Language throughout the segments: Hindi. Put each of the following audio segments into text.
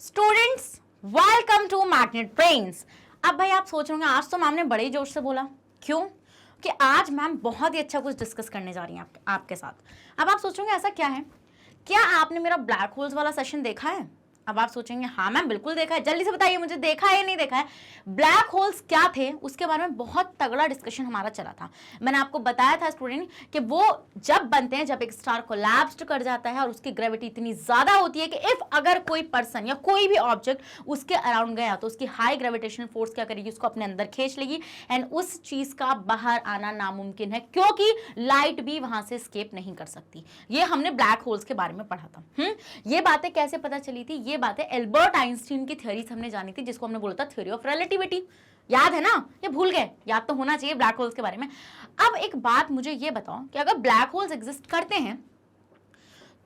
Students welcome to magnet Brains. अब भाई आप सोच रहे होंगे आज तो मैम ने बड़े ही जोश से बोला, क्यों कि आज मैम बहुत ही अच्छा कुछ डिस्कस करने जा रही हैं आपके साथ। अब आप सोचोगे ऐसा क्या है, क्या आपने मेरा ब्लैक होल्स वाला सेशन देखा है? अब आप सोचेंगे हाँ मैम बिल्कुल देखा है, जल्दी से बताइए मुझे देखा है या नहीं देखा है। ब्लैक होल्स क्या थे उसके बारे में बहुत तगड़ा डिस्कशन हमारा चला था। मैंने आपको बताया था स्टूडेंट कि वो जब बनते हैं जब एक स्टार कोलैप्स कर जाता है और उसकी ग्रेविटी इतनी ज्यादा होती है कि इफ अगर कोई पर्सन या कोई भी ऑब्जेक्ट उसके अराउंड गया तो उसकी हाई ग्रेविटेशनल फोर्स क्या करेगी, उसको अपने अंदर खींच लेगी एंड उस चीज का बाहर आना नामुमकिन है क्योंकि लाइट भी वहां से स्केप नहीं कर सकती। ये हमने ब्लैक होल्स के बारे में पढ़ा था। ये बातें कैसे पता चली थी? ये बातें एल्बर्ट आइंस्टीन की थ्योरी हमने जानी थी जिसको हमने बोला था थ्योरी ऑफ रिलेटिविटी। याद है ना? ये भूल गए? याद तो होना चाहिए ब्लैक होल्स के बारे में। अब एक बात मुझे ये बताओ कि अगर ब्लैक होल्स एग्जिस्ट करते हैं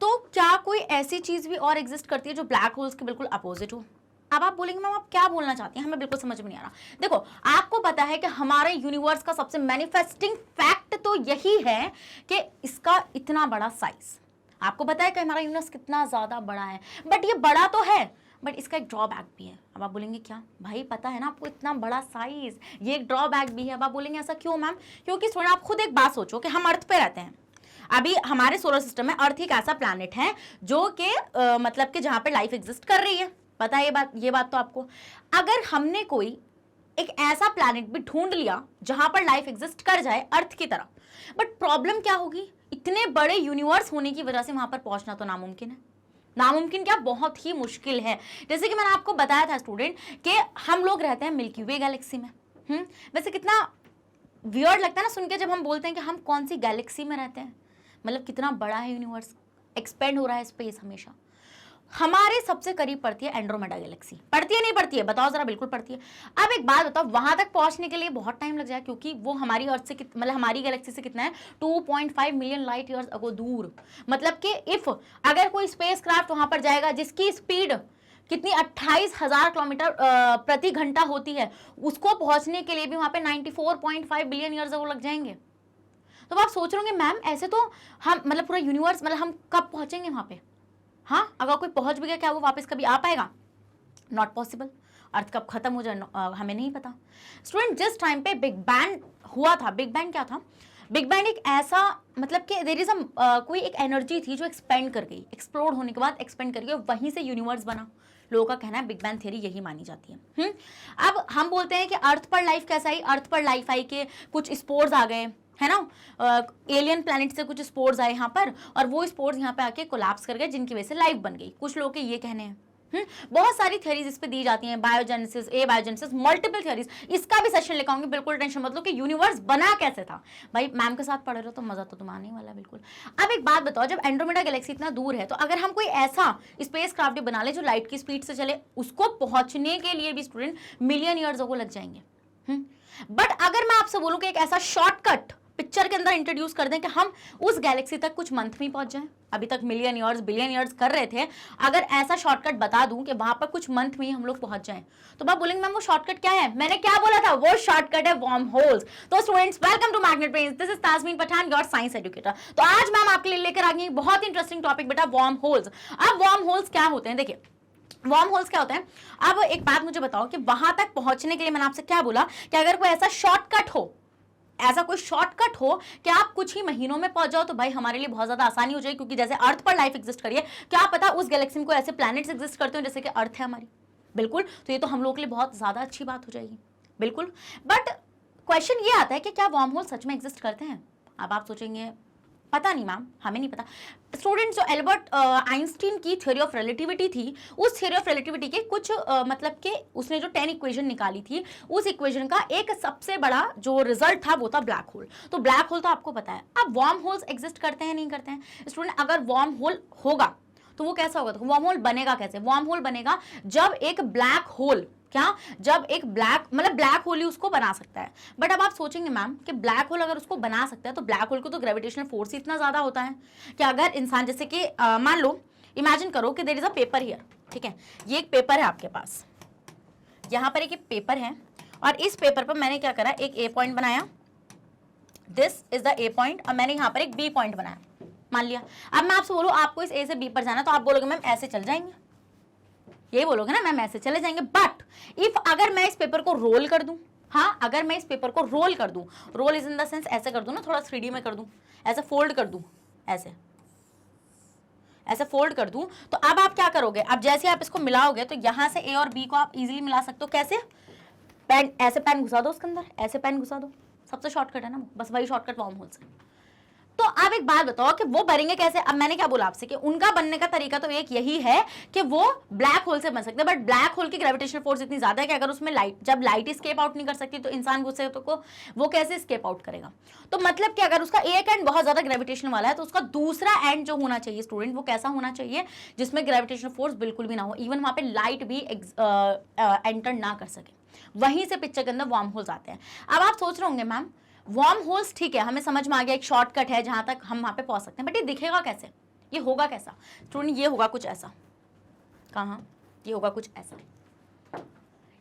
तो क्या कोई ऐसी चीज भी और एग्जिस्ट करती है जो ब्लैक होल्स के बिल्कुल अपोजिट हो? अब आप बोलेंगे मैम आप क्या बोलना चाहती हैं, हमें बिल्कुल समझ में नहीं आ रहा। देखो आपको पता है कि हमारे यूनिवर्स का सबसे मैनिफेस्टिंग फैक्ट तो यही है कि इसका इतना बड़ा साइज। आपको पता है कि हमारा यूनिवर्स कितना ज्यादा बड़ा है, बट ये बड़ा तो है बट इसका एक ड्रॉबैक भी है। अब आप बोलेंगे क्या भाई, पता है ना आपको इतना बड़ा साइज, ये एक ड्रॉबैक भी है। अब आप बोलेंगे ऐसा क्यों मैम? क्योंकि थोड़ा आप खुद एक बात सोचो कि हम अर्थ पे रहते हैं। अभी हमारे सोलर सिस्टम में अर्थ एक ऐसा प्लैनेट है जो कि मतलब कि जहां पे लाइफ एग्जिस्ट कर रही है। पता है ये बात तो आपको। अगर हमने कोई एक ऐसा प्लैनेट भी ढूंढ लिया जहां पर लाइफ एग्जिस्ट कर जाए अर्थ की तरह, बट प्रॉब्लम क्या होगी, इतने बड़े यूनिवर्स होने की वजह से वहां पर पहुंचना तो नामुमकिन है। नामुमकिन क्या, बहुत ही मुश्किल है। जैसे कि मैंने आपको बताया था स्टूडेंट कि हम लोग रहते हैं मिल्की वे गैलेक्सी में। वैसे कितना वियर्ड लगता है ना सुन के जब हम बोलते हैं कि हम कौन सी गैलेक्सी में रहते हैं, मतलब कितना बड़ा है यूनिवर्स, एक्सपेंड हो रहा है स्पेस हमेशा। हमारे सबसे करीब पड़ती है एंड्रोमेडा गैलेक्सी। पड़ती है नहीं पड़ती है बताओ जरा? बिल्कुल पड़ती है। अब एक बात बताओ, वहां तक पहुंचने के लिए बहुत टाइम लग जाए क्योंकि वो हमारी अर्थ से मतलब हमारी गैलेक्सी से कितना है 2.5 मिलियन लाइट ईयर्स अगो दूर। मतलब कि इफ अगर कोई स्पेस क्राफ्ट वहां पर जाएगा जिसकी स्पीड कितनी 28,000 किलोमीटर प्रति घंटा होती है, उसको पहुंचने के लिए भी वहां पे 94.5 बिलियन ईयर्स अगो लग जाएंगे। तो आप सोच रहे होंगे मैम ऐसे तो हम मतलब पूरा यूनिवर्स मतलब हम कब पहुंचेंगे वहां पे? हाँ, अगर कोई पहुंच भी गया क्या वो वापस कभी आ पाएगा? Not possible. अर्थ कब खत्म हो जाए हमें नहीं पता। स्टूडेंट जिस टाइम पे बिग बैंग हुआ था, बिग बैंग क्या था? बिग बैंग एक ऐसा मतलब कि देयर इज कोई एक एनर्जी थी जो एक्सपेंड कर गई, एक्सप्लोड होने के बाद एक्सपेंड कर गई और वहीं से यूनिवर्स बना। लोगों का कहना है बिग बैंग थ्योरी यही मानी जाती है। अब हम बोलते हैं कि अर्थ पर लाइफ कैसा आई, अर्थ पर लाइफ आई के कुछ स्पोर्स आ गए है ना, एलियन प्लैनेट से कुछ स्पोर्स आए यहाँ पर और वो स्पोर्स यहाँ पे आके कोलैप्स कर गए जिनकी वजह से लाइफ बन गई। कुछ लोग के ये कहने हैं। बहुत सारी थ्योरीज इस पे दी जाती हैं, बायोजेनेसिस, ए बायोजेनेसिस, मल्टीपल थ्योरीज। इसका भी सेशन लेकर आऊंगी, बिल्कुल टेंशन मत लो कि यूनिवर्स बना कैसे था। भाई मैम के साथ पढ़ रहे हो तो मजा तो तुम आने वाला बिल्कुल। अब एक बात बताओ, जब एंड्रोमेडा गैलेक्सी इतना दूर है तो अगर हम कोई ऐसा स्पेस क्राफ्ट बना ले जो लाइट की स्पीड से चले, उसको पहुंचने के लिए भी स्टूडेंट मिलियन ईयर्स को लग जाएंगे। बट अगर मैं आपसे बोलूं कि एक ऐसा शॉर्टकट पिक्चर के अंदर इंट्रोड्यूस कर दें कि हम उस गैलेक्सी तक कुछ मंथ में पहुंच जाएं, अभी तक मिलियन ईयर्स बिलियन ईयर्स कर रहे थे, अगर ऐसा शॉर्टकट बता दूं कि वहां पर कुछ मंथ में ही हम लोग पहुंच जाएं, तो आप बोलेंगे मैम वो शॉर्टकट क्या है? मैंने क्या बोला था? वो शॉर्टकट है वर्म होल्स। तो students welcome to magnet brains, this is Tajmeen Pathan your science educator. तो आज मैम आपके लिए लेकर आ गई बहुत इंटरेस्टिंग टॉपिक बेटा, वर्म होल्स। अब वर्म होल्स क्या होते हैं? देखिए वर्म होल्स क्या होते हैं। अब एक बात मुझे बताओ कि वहां तक पहुंचने के लिए मैंने आपसे क्या बोला कि अगर कोई ऐसा शॉर्टकट हो, ऐसा कोई शॉर्टकट हो कि आप कुछ ही महीनों में पहुंच जाओ, तो भाई हमारे लिए बहुत ज्यादा आसानी हो जाएगी। क्योंकि जैसे अर्थ पर लाइफ एग्जिस्ट करिए, क्या पता उस गैलेक्सी में कोई ऐसे प्लैनेट्स एग्जिस्ट करते हो जैसे कि अर्थ है हमारी। बिल्कुल, तो ये तो हम लोगों के लिए बहुत ज्यादा अच्छी बात हो जाएगी। बिल्कुल, बट क्वेश्चन ये आता है कि क्या वर्म होल सच में एग्जिस्ट करते हैं? अब आप सोचेंगे पता नहीं मैम, हमें नहीं पता। स्टूडेंट्स जो एल्बर्ट आइंस्टीन की थ्योरी ऑफ रिलेटिविटी थी, उस थ्योरी ऑफ रिलेटिविटी के कुछ मतलब कि उसने जो 10 इक्वेशन निकाली थी, उस इक्वेशन का एक सबसे बड़ा जो रिजल्ट था वो था ब्लैक होल। तो ब्लैक होल तो आपको पता है। अब वर्म होल्स एग्जिस्ट करते हैं नहीं करते हैं? स्टूडेंट अगर वर्म होल होगा तो वो कैसा होगा? तो वर्म होल बनेगा कैसे? वर्म होल बनेगा जब एक ब्लैक होल, क्या जब एक ब्लैक मतलब ब्लैक होल ही उसको बना सकता है। बट अब आप सोचेंगे मैम कि ब्लैक होल अगर उसको बना सकता है तो ब्लैक होल को तो ग्रेविटेशनल फोर्स ही इतना ज्यादा होता है कि अगर इंसान जैसे कि मान लो, इमेजिन करो कि there is a paper here, ठीक है, ये एक पेपर है आपके पास, यहां पर एक पेपर है और इस पेपर पर मैंने क्या करा, एक ए पॉइंट बनाया, this is the A point, और मैंने यहां पर एक बी पॉइंट बनाया, मान लिया। अब मैं आपसे बोलूं आपको इस ए से बी पर जाना, तो आप बोलोगे मैम ऐसे चल जाएंगे? यही बोलोगे ना मैम ऐसे चले जाएंगे। बट इफ अगर मैं इस पेपर को रोल कर दूं, हाँ अगर मैं इस पेपर को रोल कर दूं, roll is in the sense ऐसे कर दूं ना, थोड़ा 3D में कर दूं, ऐसे फोल्ड कर दूं, ऐसे फोल्ड कर दूं, तो अब आप क्या करोगे, अब जैसे आप इसको मिलाओगे तो यहां से ए और बी को आप इजीली मिला सकते हो। कैसे? पेन, ऐसे पेन घुसा दो उसके अंदर, ऐसे पेन घुसा दो, सबसे शॉर्टकट है ना, बस वही शॉर्टकट वर्म होल से। तो आप एक बात बताओ कि वो बनेंगे कैसे। अब मैंने क्या बोला आपसे कि उनका बनने का तरीका तो एक यही है कि वो ब्लैक होल से बन सकते हैं, बट ब्लैक होल की ग्रेविटेशनल फोर्स इतनी ज्यादा है कि अगर उसमें लाइट, जब लाइट स्केप आउट नहीं कर सकती तो इंसान गुस्से तो को वो कैसे स्केप आउट करेगा। तो मतलब कि अगर उसका एक एंड बहुत ज्यादा ग्रेविटेशन वाला है तो उसका दूसरा एंड जो होना चाहिए स्टूडेंट, वो कैसा होना चाहिए, जिसमें ग्रेविटेशनल फोर्स बिल्कुल भी ना हो, इवन वहां पे लाइट भी एंटर ना कर सके। वहीं से पिक्चर के अंदर वार्म होल्स आते हैं। अब आप सोच रहे होंगे मैम वार्म होल्स ठीक है, हमें समझ में आ गया, एक शॉर्टकट है जहां तक हम वहां पे पहुंच सकते हैं, बट ये दिखेगा कैसे, ये होगा कैसा स्टूडेंट, ये होगा कुछ ऐसा, कहाँ, ये होगा कुछ ऐसा,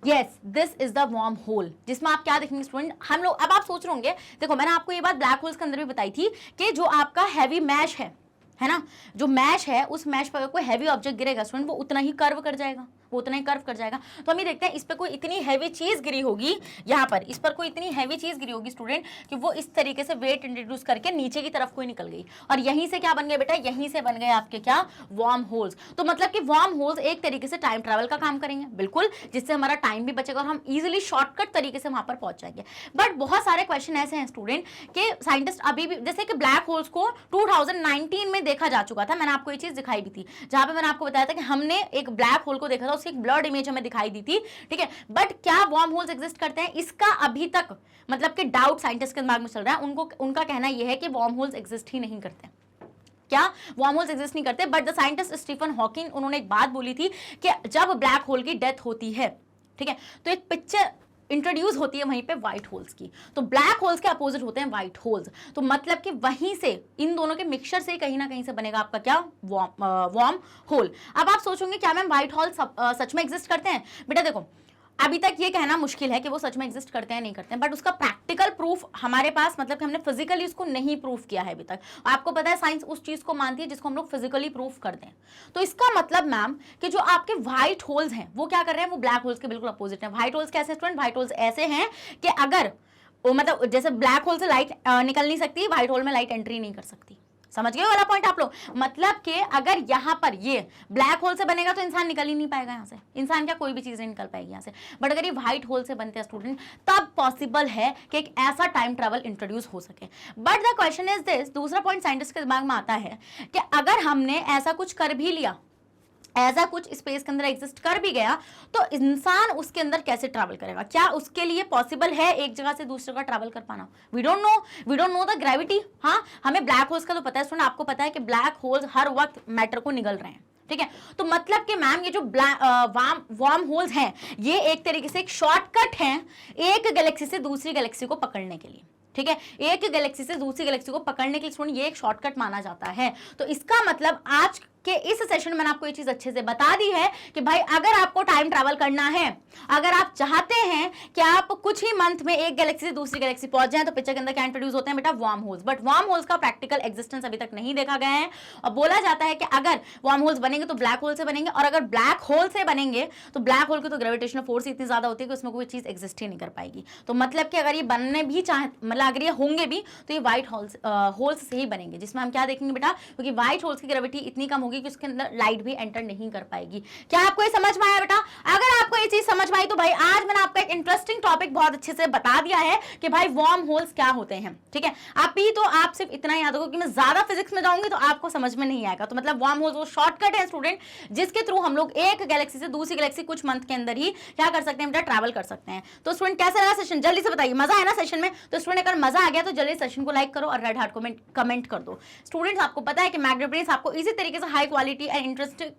yes this is the worm hole, जिसमें आप क्या देखेंगे स्टूडेंट, हम लोग, अब आप सोच रहे होंगे, देखो मैंने आपको ये बात ब्लैक होल्स के अंदर भी बताई थी कि जो आपका हैवी मैश है ना, जो मैश है उस मैश पर कोई हैवी ऑब्जेक्ट गिरेगा स्टूडेंट, वो उतना ही कर्व कर जाएगा, वो उतना ही कर्व कर जाएगा। तो हम ये देखते हैं इस पर कोई इतनी हैवी चीज गिरी होगी, यहाँ पर इस पर कोई इतनी हैवी चीज गिरी होगी स्टूडेंट कि वो इस तरीके से वेट इंट्रोड्यूस करके नीचे की तरफ कोई निकल गई, और यहीं से क्या बन गए बेटा, यहीं से बन गए आपके क्या, वार्म होल्स। तो मतलब कि वार्म होल्स एक तरीके से टाइम ट्रैवल का काम करेंगे, बिल्कुल, जिससे हमारा टाइम भी बचेगा और हम इजिली शॉर्टकट तरीके से वहां पर पहुंच जाएंगे। बट बहुत सारे क्वेश्चन ऐसे हैं स्टूडेंट के साइंटिस्ट अभी भी, जैसे कि ब्लैक होल्स को 2019 में देखा जा चुका था, मैंने आपको ये चीज दिखाई भी थी, जहां पे मैंने आपको बताया था कि हमने एक ब्लैक होल को देखा था, उसकी एक ब्लड इमेज हमें दिखाई दी थी, ठीक है। बट क्या वार्म होल्स एग्जिस्ट करते हैं, इसका अभी तक मतलब कि डाउट साइंटिस्ट के दिमाग में चल रहा है। उनका कहना यह है कि वार्म होल्स एग्जिस्ट ही नहीं करते। क्या वार्म होल्स एग्जिस्ट नहीं करते? But the scientist Stephen Hawking, उन्होंने एक बात बोली थी कि जब ब्लैक होल की डेथ होती है, ठीक है, तो एक पिक्चर इंट्रोड्यूस होती है वहीं पे व्हाइट होल्स की। तो ब्लैक होल्स के अपोजिट होते हैं व्हाइट होल्स, तो मतलब कि वहीं से इन दोनों के मिक्सचर से कहीं ना कहीं से बनेगा आपका क्या, वार्म होल। अब आप सोचोगे क्या मैम व्हाइट होल सच में एग्जिस्ट करते हैं? बेटा देखो, अभी तक ये कहना मुश्किल है कि वो सच में एग्जिस्ट करते हैं नहीं करते हैं, बट उसका प्रैक्टिकल प्रूफ हमारे पास, मतलब कि हमने फिजिकली उसको नहीं प्रूफ किया है अभी तक। आपको पता है साइंस उस चीज को मानती है जिसको हम लोग फिजिकली प्रूफ कर दें। तो इसका मतलब मैम कि जो आपके व्हाइट होल्स हैं वो क्या कर रहे हैं, वो ब्लैक होल्स के बिल्कुल अपोजिट है। व्हाइट होल्स कैसे स्टूडेंट? व्हाइट होल्स ऐसे हैं कि अगर वो मतलब जैसे ब्लैक होल से लाइट निकल नहीं सकती, व्हाइट होल में लाइट एंट्री नहीं कर सकती। समझ गए वाला पॉइंट आप लोग? मतलब कि अगर यहां पर ये ब्लैक होल से बनेगा तो इंसान निकल ही नहीं पाएगा यहां से, इंसान क्या कोई भी चीज नहीं निकल पाएगी यहां से। बट अगर ये व्हाइट होल से बनते हैं स्टूडेंट, तब पॉसिबल है कि एक ऐसा टाइम ट्रैवल इंट्रोड्यूस हो सके। But the question is this, दूसरा पॉइंट साइंटिस्ट के दिमाग में आता है कि अगर हमने ऐसा कुछ कर भी लिया, ऐसा कुछ स्पेस के अंदर एग्जिस्ट कर भी गया, तो इंसान उसके अंदर कैसे ट्रैवल करेगा? क्या उसके लिए पॉसिबल है एक जगह से दूसरी जगह ट्रैवल कर पाना? We don't know the gravity. हाँ, हमें ब्लैक होल्स का तो पता है सुना, आपको पता है कि ब्लैक होल्स हर वक्त मैटर को निगल रहे हैं, ठीक है। तो मतलब कि मैम ये जो वार्म होल्स हैं, ये एक तरीके से एक शॉर्टकट है एक गैलेक्सी से दूसरी गैलेक्सी को पकड़ने के लिए, ठीक है। एक गैलेक्सी से दूसरी गैलेक्सी को पकड़ने के लिए ये एक शॉर्टकट माना जाता है। तो इसका मतलब आज कि इस सेशन में मैंने आपको ये चीज अच्छे से बता दी है कि भाई अगर आपको टाइम ट्रैवल करना है, अगर आप चाहते हैं कि आप कुछ ही मंथ में एक गैलेक्सी से दूसरी गैलेक्सी पहुंच जाएं, तो पिक्चर के अंदर क्या इंट्रोड्यूस होते हैं बेटा, warm holes. But warm holes का प्रैक्टिकल एग्जिस्टेंस अभी तक नहीं देखा गया है, और बोला जाता है कि अगर वार्म होल्स बनेंगे तो ब्लैक होल से बनेंगे, और अगर ब्लैक होल से बनेंगे तो ब्लैक होल की तो ग्रेविटेशनल फोर्स इतनी ज्यादा होती है कि उसमें कोई चीज एग्जिस्ट ही नहीं कर पाएगी। तो मतलब कि अगर ये बनने भी चाहे, मतलब अगर ये होंगे भी तो ये व्हाइट होल्स से ही बनेंगे, जिसमें हम क्या देखेंगे बेटा, क्योंकि व्हाइट होल्स की ग्रेविटी इतनी कम होगी कि उसके अंदर लाइट भी एंटर नहीं कर पाएगी। क्या आपको ये समझ में आया बेटा? अगर आपको ये चीज समझ में आई तो भाई आज मैंने आपको एक इंटरेस्टिंग टॉपिक बहुत अच्छे से बता दिया है कि भाई वार्म होल्स क्या होते हैं, ठीक है। आप भी तो आप सिर्फ इतना याद रखो कि मैं ज्यादा फिजिक्स में जाऊंगी तो आपको समझ में नहीं आएगा। तो मतलब वार्म होल्स वो शॉर्टकट है स्टूडेंट, जिसके थ्रू हम लोग एक गैलेक्सी से दूसरी गैलेक्सी कुछ मंथ के अंदर ही क्या कर सकते हैं बेटा, ट्रैवल कर सकते हैं। तो स्टूडेंट कैसा रहा सेशन, जल्दी से बताइए, मजा है ना सेशन में? तो स्टूडेंट अगर मजा आ गया तो जल्दी सेशन को लाइक करो और रेड हार्ट कमेंट कर दो। स्टूडेंट्स आपको पता है कि मैग्नेट ब्रेन्स आपको इसी तरीके से high quality and interesting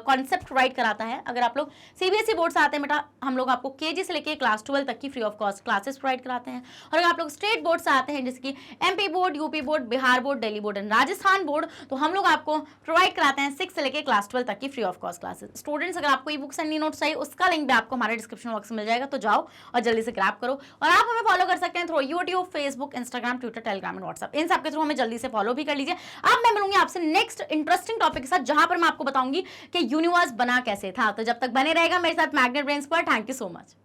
concept provide कराता है। अगर आप लोग सीबीएसई बोर्ड से आते हैं बेटा, हम लोग आपको केजी से लेकर क्लास 12 तक की free of cost classes provide कराते हैं। और अगर आप लोग स्टेट बोर्ड से आते हैं जैसे कि MP board, UP board, Bihar board, Delhi board and Rajasthan board, तो हम लोग आपको प्रोवाइड कराते हैं 6 से लेकर क्लास 12 तक की free of cost classes. Students अगर आपको ई बुक्स एंड नोट्स चाहिए, उसका लिंक भी आपको हमारे डिस्क्रिप्शन बॉक्स में मिल जाएगा, तो जाओ और जल्दी से ग्रैब करो। और आप हमें फॉलो कर सकते हैं through YouTube, Facebook, Instagram, Twitter, Telegram and WhatsApp, इन सबके थ्रू हमें जल्दी से फॉलो भी कर लीजिए। अब मैं मिलूंगी आपसे नेक्स्ट इंटरेस्टिंग टॉपिक के साथ, जहां पर मैं आपको बताऊंगी कि यूनिवर्स बना कैसे था। तो जब तक बने रहेगा मेरे साथ मैग्नेट ब्रेन्स पर। Thank you so much.